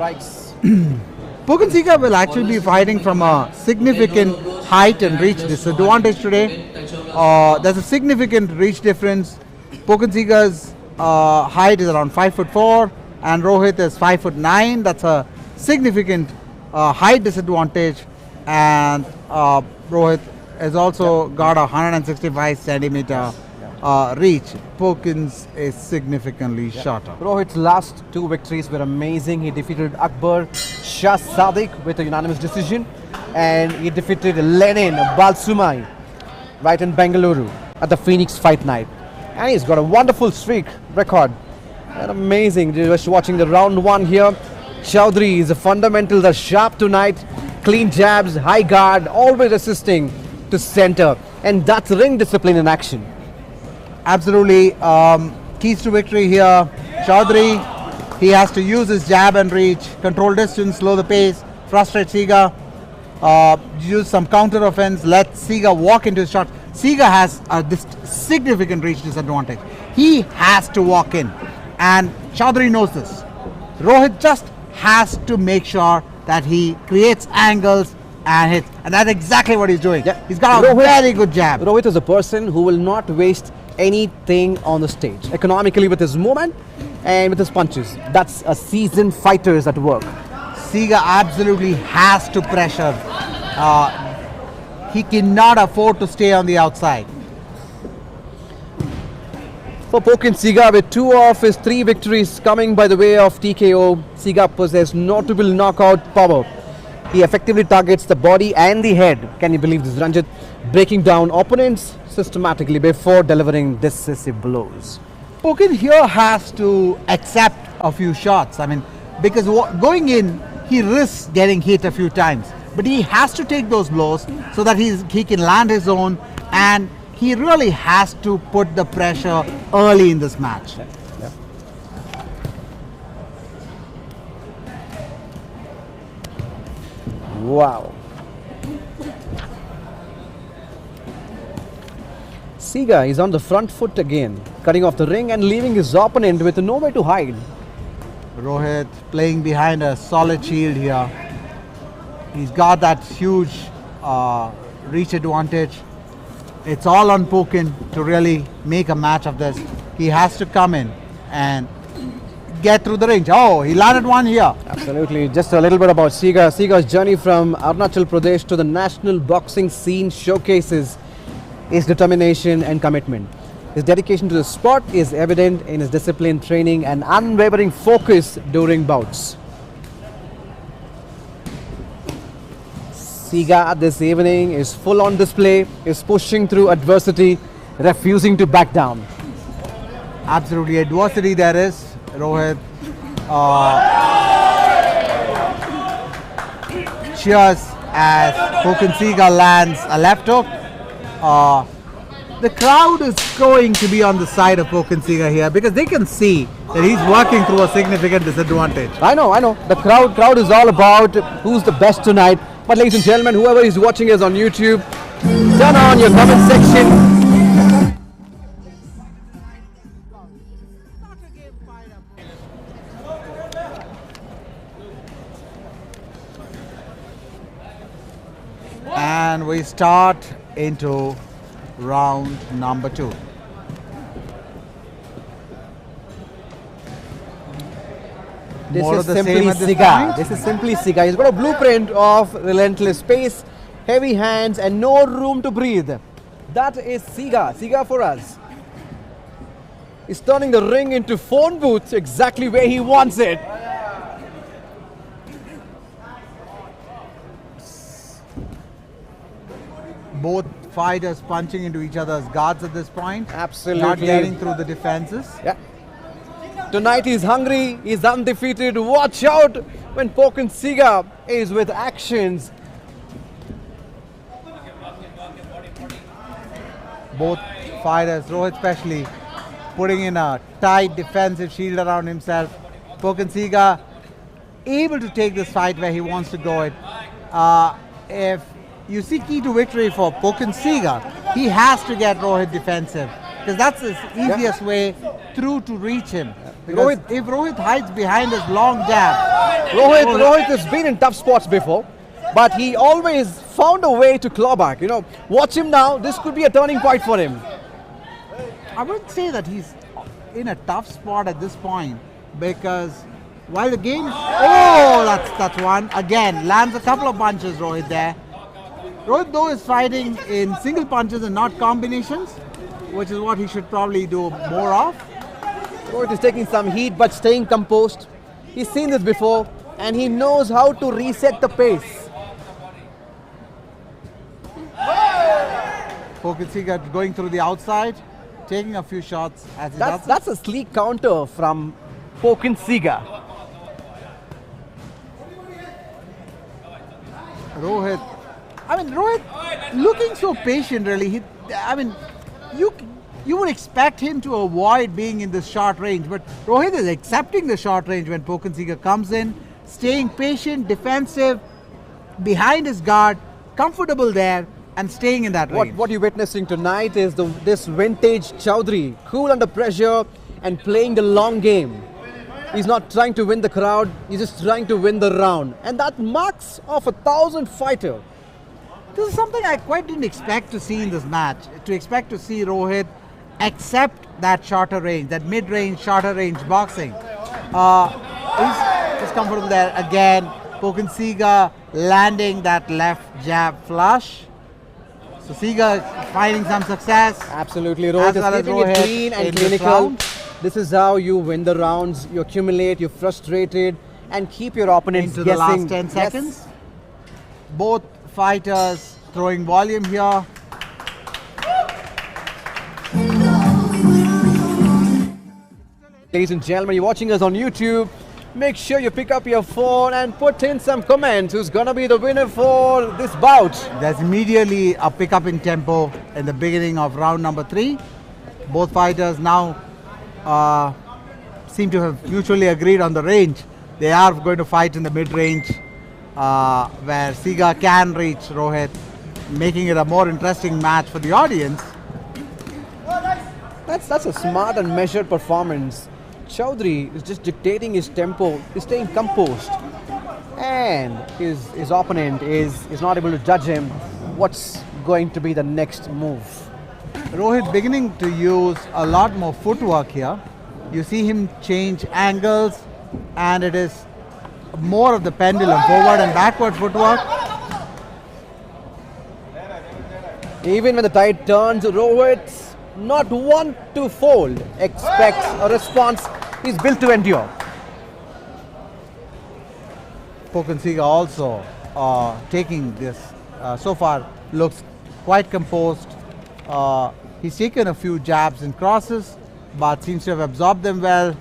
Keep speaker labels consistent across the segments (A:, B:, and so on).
A: strikes.
B: Pukunsiga will actually be fighting from a significant height and reach disadvantage today. There's a significant reach difference. Pukunsiga's height is around 5'4" and Rohit is 5'9". That's a significant height disadvantage, and Rohit has also got a 165 centimeter reach. Pokins is significantly shorter.
A: Rohit's last two victories were amazing. He defeated Akbar Shah Sadiq with a unanimous decision, and he defeated Lenin Balsumai right in Bengaluru at the Phoenix Fight Night. And he's got a wonderful streak record. And amazing. Just watching the round one here. Chowdhury's fundamentals are sharp tonight. Clean jabs, high guard, always assisting to center. And that's ring discipline in action.
B: Absolutely. Keys to victory here. Chowdhury, he has to use his jab and reach, control distance, slow the pace, frustrate Siga, use some counter offense, let Siga walk into his shot. Siga has this significant reach disadvantage. He has to walk in, and Chowdhury knows this. Rohit just has to make sure that he creates angles and hits, and that's exactly what he's doing.
A: Yeah.
B: He's got a very good jab.
A: Rohit is a person who will not waste anything on the stage, economically with his movement and with his punches. That's a seasoned fighter is at work.
B: Siga absolutely has to pressure. He cannot afford to stay on the outside.
A: For Pukunsiga, with two of his three victories coming by the way of TKO, Siga possesses notable knockout power. He effectively targets the body and the head. Can you believe this, Ranjit? Breaking down opponents systematically before delivering decisive blows.
B: Pukin here has to accept a few shots. I mean, because going in, he risks getting hit a few times. But he has to take those blows so that he can land his own, and he really has to put the pressure early in this match.
A: Yeah. Wow. Siga is on the front foot again, cutting off the ring and leaving his opponent with nowhere to hide.
B: Rohit playing behind a solid shield here. He's got that huge reach advantage. It's all on Pukin to really make a match of this. He has to come in and get through the range. Oh, he landed one here.
A: Absolutely. Just a little bit about Siga. Siga's journey from Arunachal Pradesh to the national boxing scene showcases his determination and commitment. His dedication to the sport is evident in his disciplined training and unwavering focus during bouts. Siga this evening is full on display, is pushing through adversity, refusing to back down.
B: Absolutely, adversity there is. Rohit cheers as Pukunsiga lands a left hook. The crowd is going to be on the side of Pukunsiga here because they can see that he's working through a significant disadvantage.
A: I know. The crowd is all about who's the best tonight. But ladies and gentlemen, whoever is watching us on YouTube, turn on your comment section.
B: And we start into round number 2.
A: This
B: More
A: is
B: of the
A: simply
B: same at this
A: Siga.
B: point.
A: This is simply Siga. He's got a blueprint of relentless pace, heavy hands, and no room to breathe. That is Siga. Siga for us. He's turning the ring into phone booth exactly where he wants it.
B: Both fighters punching into each other's guards at this point.
A: Absolutely.
B: Not getting through the defenses.
A: Yeah. Tonight he's hungry, he's undefeated. Watch out when Pukunsiga is with actions.
B: Both fighters, Rohit especially, putting in a tight defensive shield around himself. Pukunsiga able to take this fight where he wants to go it. If you see key to victory for Pukunsiga, he has to get Rohit defensive. because that's the easiest way through to reach him. Because if Rohit hides behind his long jab,
A: Rohit has been in tough spots before, but he always found a way to claw back. You know, watch him now. This could be a turning point for him.
B: I wouldn't say that he's in a tough spot at this point, because while the game, that's one. Again, lands a couple of punches, Rohit there. Rohit though is fighting in single punches and not combinations, which is what he should probably do more of.
A: Rohit is taking some heat but staying composed. He's seen this before and he knows how to reset the pace.
B: Pokensiga going through the outside, taking a few shots as he does.
A: That's a sleek counter from Pokensiga.
B: Rohit looking so patient really. You would expect him to avoid being in this short range, but Rohit is accepting the short range when Pokensiga comes in, staying patient, defensive, behind his guard, comfortable there, and staying in that range.
A: What you're witnessing tonight is this vintage Chowdhury, cool under pressure and playing the long game. He's not trying to win the crowd, he's just trying to win the round. And that marks of 1,000 fighter.
B: This is something I quite didn't expect to see in this match. To expect to see Rohit accept that shorter range, that mid-range, shorter range boxing. He's comfortable there. Again, Pokensiga landing that left jab flush. So Siga finding some success.
A: Absolutely, Rohit is keeping it clean and clinical. This is how you win the rounds. You accumulate, you're frustrated, and keep your opponents
B: into
A: guessing.
B: the last 10 seconds. Both fighters throwing volume here.
A: Ladies and gentlemen, you're watching us on YouTube. Make sure you pick up your phone and put in some comments. Who's gonna be the winner for this bout?
B: There's immediately a pickup in tempo in the beginning of round number 3. Both fighters now seem to have mutually agreed on the range. They are going to fight in the mid-range where Siga can reach Rohit, making it a more interesting match for the audience.
A: That's a smart and measured performance. Chowdhury is just dictating his tempo, he's staying composed, and his opponent is not able to judge him what's going to be the next move.
B: Rohit beginning to use a lot more footwork here. You see him change angles, and it is more of the pendulum, forward and backward footwork.
A: Even when the tide turns, Rohit's not one to fold, expects a response. He's built to endure.
B: Pokensiga also taking this, so far looks quite composed. He's taken a few jabs and crosses, but seems to have absorbed them well.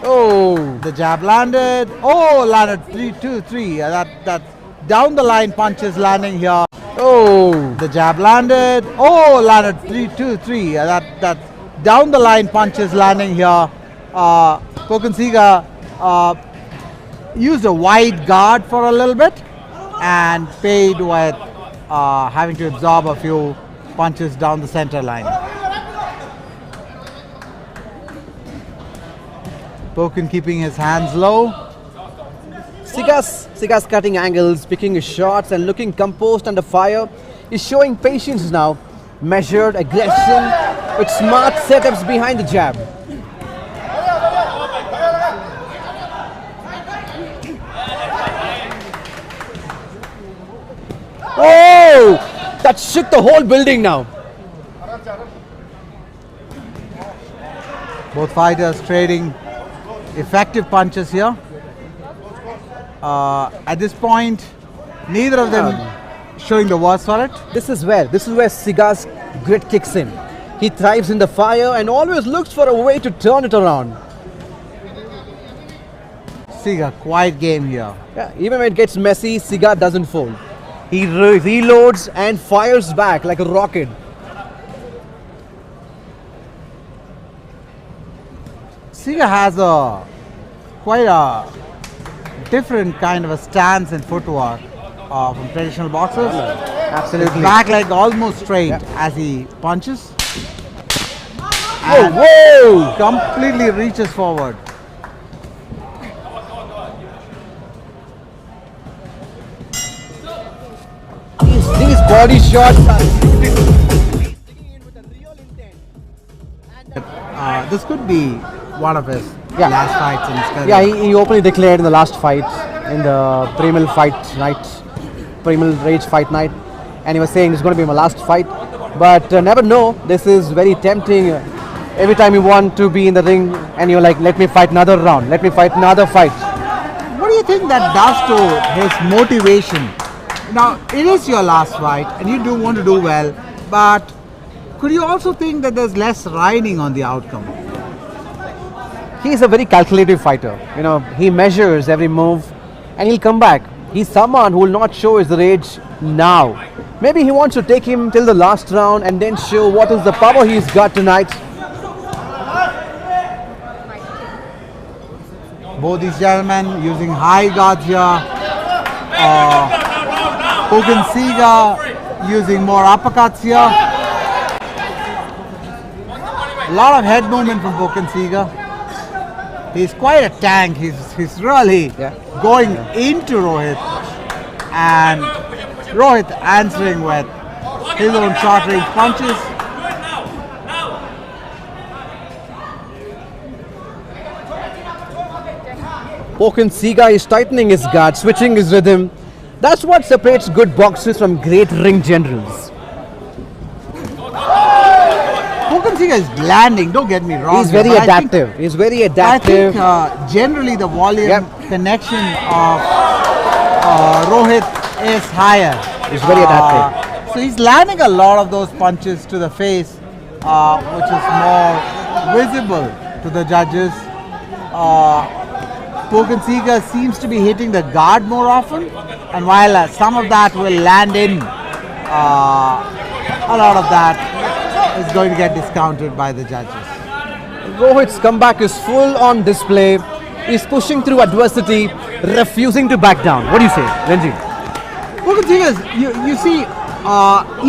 B: Oh, the jab landed. Oh, landed 3-2-3. That down the line punches landing here. Oh, the jab landed. Oh, landed 3-2-3. That down the line punches landing here. Pokensiga used a wide guard for a little bit and paid with having to absorb a few punches down the center line. Poken keeping his hands low.
A: Siga's cutting angles, picking his shots and looking composed under fire. He's showing patience now, measured aggression with smart setups behind the jab. Oh! That shook the whole building now.
B: Both fighters trading effective punches here. At this point, neither of them showing the worst for it.
A: This is where Siga's grit kicks in. He thrives in the fire and always looks for a way to turn it around.
B: Siga, quiet game here.
A: Yeah, even when it gets messy, Siga doesn't fold. He reloads and fires back like a rocket.
B: Siga has quite a different kind of a stance and footwork from traditional boxers.
A: Absolutely.
B: Back leg almost straight as he punches. And
A: Whoa!
B: completely reaches forward.
A: These body shots are
B: This could be one of his last fights in his career.
A: Yeah, he openly declared in the last fight, in the Primal Rage fight night, and he was saying it's going to be my last fight. But never know, this is very tempting. Every time you want to be in the ring and you're like, let me fight another round, let me fight another fight.
B: What do you think that does to his motivation? Now, it is your last fight and you do want to do well, but could you also think that there's less riding on the outcome?
A: He's a very calculative fighter. You know, he measures every move and he'll come back. He's someone who will not show his rage now. Maybe he wants to take him till the last round and then show what is the power he's got tonight.
B: Both these gentlemen using high guards here. Siga using more uppercuts here. A lot of head movement from Siga. He's quite a tank. He's really going into Rohit, and Rohit answering with his own short range punches.
A: Siga is tightening his guard, switching his rhythm. That's what separates good boxers from great ring generals.
B: Siga is landing, don't get me wrong.
A: He's very adaptive. He's very adaptive.
B: I think generally the volume connection of Rohit is higher.
A: He's very adaptive.
B: So he's landing a lot of those punches to the face, which is more visible to the judges. Siga seems to be hitting the guard more often, and while some of that will land in, a lot of that is going to get discounted by the judges.
A: Rohit's comeback is full on display. He's pushing through adversity, refusing to back down. What do you say, Renji?
B: Siga, you see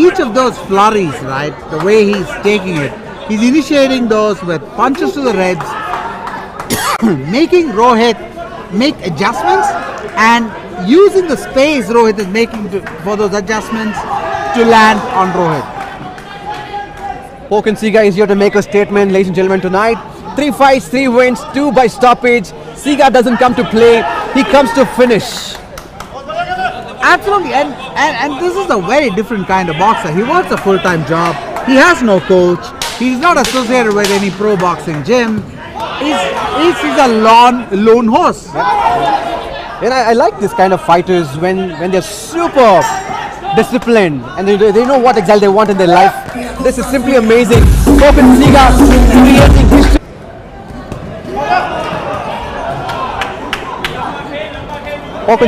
B: each of those flurries, right? The way he's taking it, he's initiating those with punches to the ribs, making Rohit make adjustments, and using the space Rohit is making for those adjustments to land on Rohit.
A: Siga is here to make a statement, ladies and gentlemen, tonight. 3 fights, 3 wins, 2 by stoppage. Siga doesn't come to play, he comes to finish.
B: Absolutely, and this is a very different kind of boxer. He works a full-time job, he has no coach, he's not associated with any pro boxing gym. He's a lone horse.
A: And I like this kind of fighters when they're super disciplined and they know what exactly they want in their life. This is simply amazing. Siga creating history.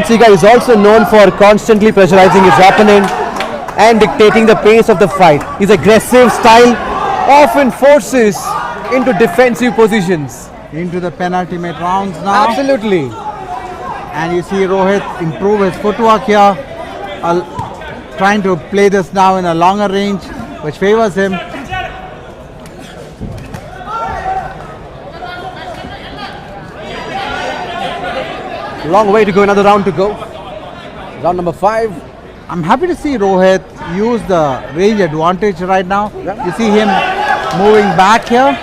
A: Siga is also known for constantly pressurizing his opponent and dictating the pace of the fight. His aggressive style often forces into defensive positions.
B: Into the penultimate rounds now.
A: Absolutely.
B: And you see Rohit improve his footwork here, trying to play this now in a longer range, which favors him.
A: Long way to go, another round to go. Round number 5.
B: I'm happy to see Rohit use the range advantage right now. You see him moving back here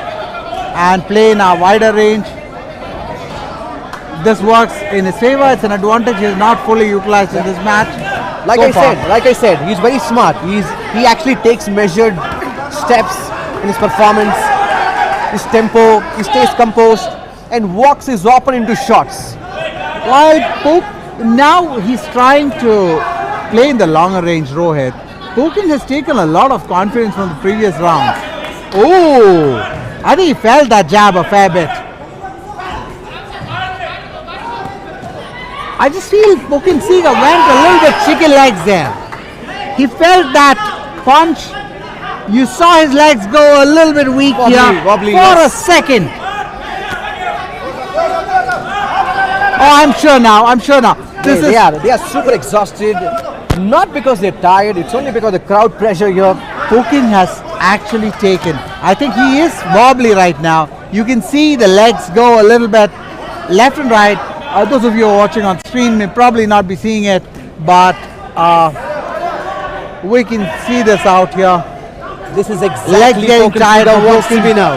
B: and play in a wider range. This works in his favor. It's an advantage he's not fully utilized in this match.
A: Like I said, he's very smart. He actually takes measured steps in his performance, his tempo. He stays composed and walks his opponent into shots.
B: While now he's trying to play in the longer range, Rohit. Pokin has taken a lot of confidence from the previous rounds. Oh, I think he felt that jab a fair bit. I just feel Siga went a little bit chicken legs there. He felt that punch. You saw his legs go a little bit weak
A: wobbly,
B: for a second. Oh, I'm sure now.
A: They are super exhausted. Not because they're tired, it's only because the crowd pressure here.
B: Pokin has actually taken. I think he is wobbly right now. You can see the legs go a little bit left and right. Those of you who are watching on screen may probably not be seeing it, but we can see this out here.
A: This is
B: Legs
A: exactly
B: getting
A: Pokin
B: tired
A: Siga
B: of
A: wants to
B: walking.
A: be now.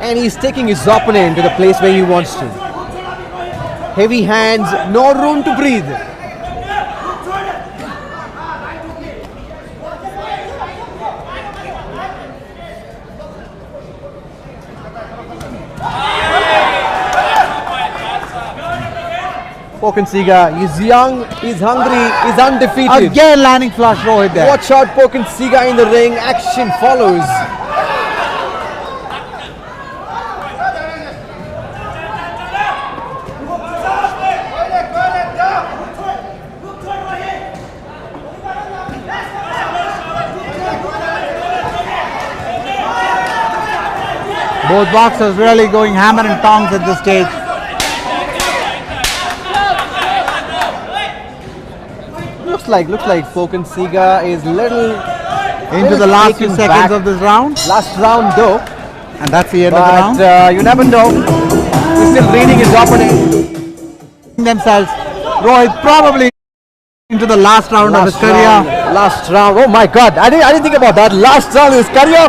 A: And he's taking his opponent to the place where he wants to. Heavy hands, no room to breathe. Pokin Siga, he's young, he's hungry, he's undefeated.
B: Again landing flush Rohit there.
A: Watch out, Pokin Siga in the ring. Action follows.
B: Both boxers really going hammer and tongs at this stage.
A: Looks like Pokin Siga is
B: Into the last few
A: taken
B: seconds
A: back.
B: of this round.
A: Last round though,
B: And that's the end of the round.
A: but you never know. He's still reading his opponent.
B: Themselves. Rohit probably into the last round of his career.
A: Last round. Oh my God! I didn't think about that. Last round of his career.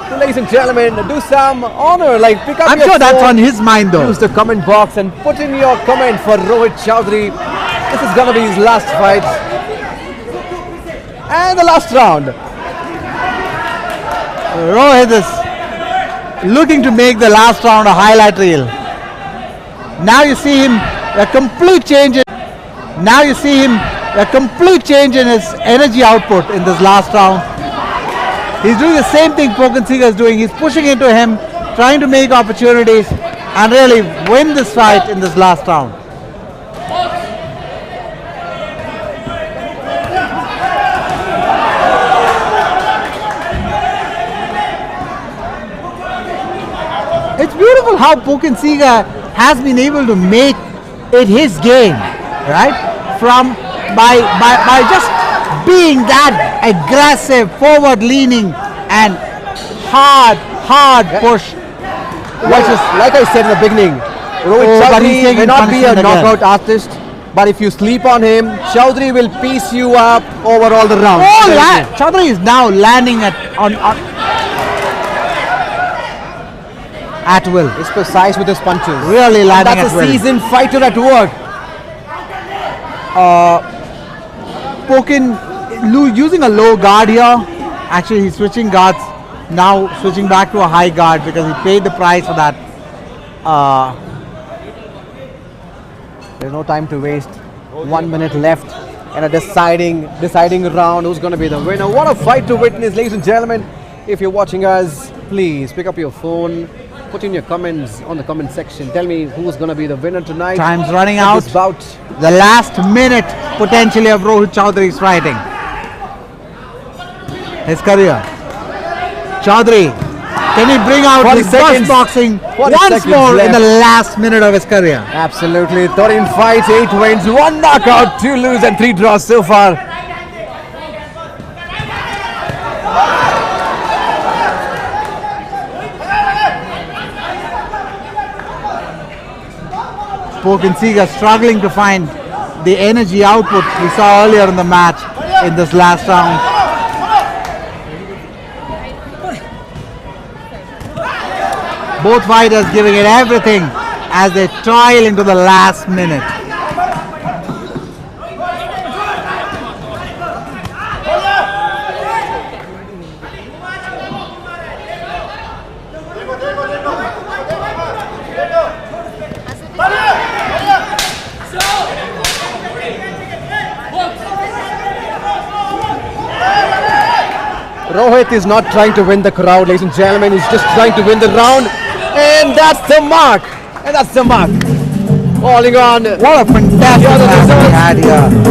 A: So ladies and gentlemen, do some honor. Like pick up.
B: I'm
A: your
B: sure that's
A: phone,
B: on his mind though.
A: use the comment box and put in your comment for Rohit Chowdhury. This is gonna be his last fight. And the last round.
B: Rohit is looking to make the last round a highlight reel. Now you see him a complete change in his energy output in this last round. He's doing the same thing Pokin Siga is doing. He's pushing into him, trying to make opportunities and really win this fight in this last round. It's beautiful how Pokin Siga has been able to make it his game, right? By just being that aggressive, forward-leaning, and hard push.
A: Like I said in the beginning, Rohit
B: But he's
A: Chowdhury
B: taking
A: may not be a
B: punishment again.
A: knockout artist, but if you sleep on him, Chowdhury will piece you up over all the rounds.
B: Chowdhury is now landing at will.
A: He's precise with his punches.
B: Really landing
A: That's
B: at
A: a
B: will.
A: seasoned fighter at work.
B: Pokin using a low guard here. Actually, he's switching guards. Now switching back to a high guard because he paid the price for that.
A: There's no time to waste. 1 minute left and a deciding round. Who's going to be the winner? What a fight to witness, ladies and gentlemen. If you're watching us, please pick up your phone. Put in your comments on the comment section. Tell me who's going to be the winner tonight.
B: Time's running
A: at
B: out.
A: this bout.
B: The last minute potentially of Rohit Chowdhury's fighting. His career. Chowdhury, can he bring out
A: 40
B: his best
A: seconds.
B: boxing
A: 40
B: once
A: seconds
B: more in
A: left.
B: the last minute of his career?
A: Absolutely. 13 fights, 8 wins, 1 knockout, 2 lose and 3 draws so far.
B: Pokin Siga struggling to find the energy output we saw earlier in the match in this last round. Both fighters giving it everything as they toil into the last minute.
A: Rohit is not trying to win the crowd, ladies and gentlemen. He's just trying to win the round. And that's the mark. Falling on.
B: What a fantastic match we had here.